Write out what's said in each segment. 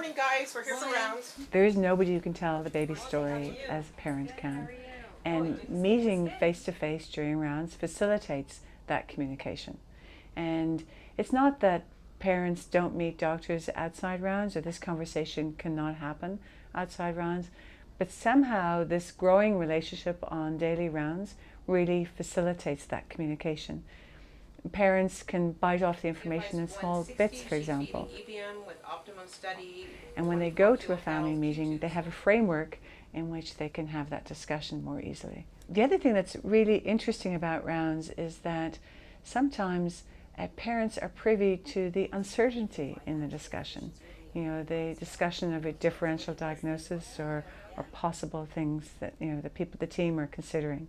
Morning guys, we're here for rounds. There is nobody who can tell the baby's story as a parent can. And meeting face to face during rounds facilitates that communication. And it's not that parents don't meet doctors outside rounds or this conversation cannot happen outside rounds, but somehow this growing relationship on daily rounds really facilitates that communication. Parents can bite off the information in small bits, for example. And when they go to a family meeting, they have a framework in which they can have that discussion more easily. The other thing that's really interesting about rounds is that sometimes parents are privy to the uncertainty in the discussion. You know, the discussion of a differential diagnosis or possible things that, you know, the team are considering.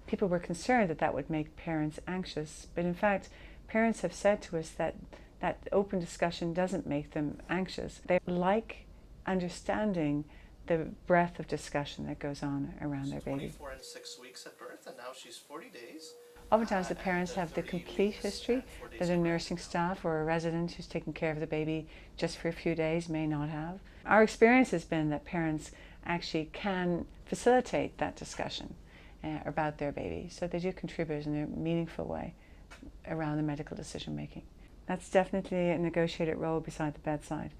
People were concerned that that would make parents anxious, but in fact, parents have said to us that that open discussion doesn't make them anxious. They like understanding the breadth of discussion that goes on around their baby. 24 and 6 weeks at birth, and now she's 40 days. Oftentimes the parents have the complete history that a nursing staff or a resident who's taking care of the baby just for a few days may not have. Our experience has been that parents actually can facilitate that discussion about their baby, so they do contribute in a meaningful way around the medical decision making. That's definitely a negotiated role beside the bedside.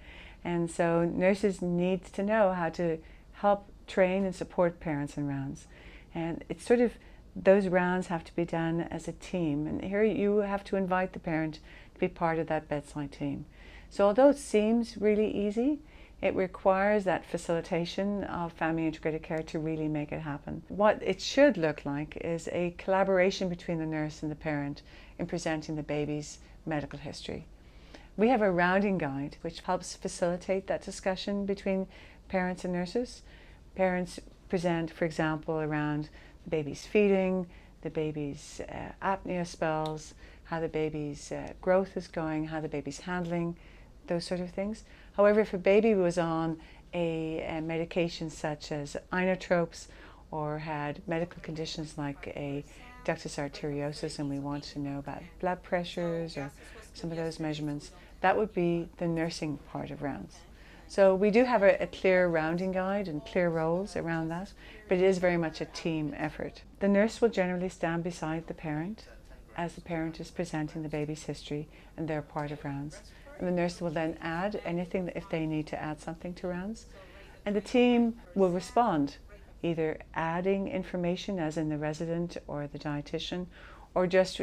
And so nurses need to know how to help train and support parents in rounds. And it's sort of, those rounds have to be done as a team. And here you have to invite the parent to be part of that bedside team. So although it seems really easy, it requires that facilitation of family integrated care to really make it happen. What it should look like is a collaboration between the nurse and the parent in presenting the baby's medical history. We have a rounding guide which helps facilitate that discussion between parents and nurses. Parents present, for example, around the baby's feeding, the baby's apnea spells, how the baby's growth is going, how the baby's handling, those sort of things. However, if a baby was on a medication such as inotropes or had medical conditions like a ductus arteriosus and we want to know about blood pressures or some of those measurements, that would be the nursing part of rounds. So we do have a clear rounding guide and clear roles around that, but it is very much a team effort. The nurse will generally stand beside the parent as the parent is presenting the baby's history and they're part of rounds. And the nurse will then add anything if they need to add something to rounds. And the team will respond, either adding information as in the resident or the dietitian, or just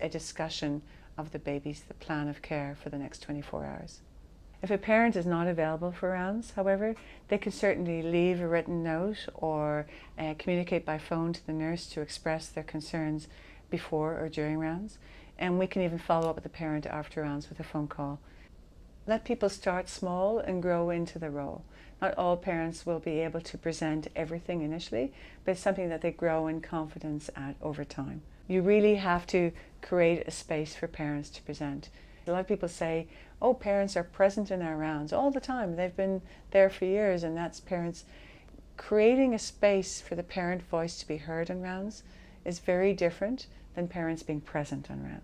a discussion of the the plan of care for the next 24 hours. If a parent is not available for rounds, however, they can certainly leave a written note or communicate by phone to the nurse to express their concerns before or during rounds. And we can even follow up with the parent after rounds with a phone call. Let people start small and grow into the role. Not all parents will be able to present everything initially, but it's something that they grow in confidence at over time. You really have to create a space for parents to present. A lot of people say, oh, parents are present in our rounds all the time. They've been there for years, and that's parents. Creating a space for the parent voice to be heard in rounds is very different than parents being present on rounds.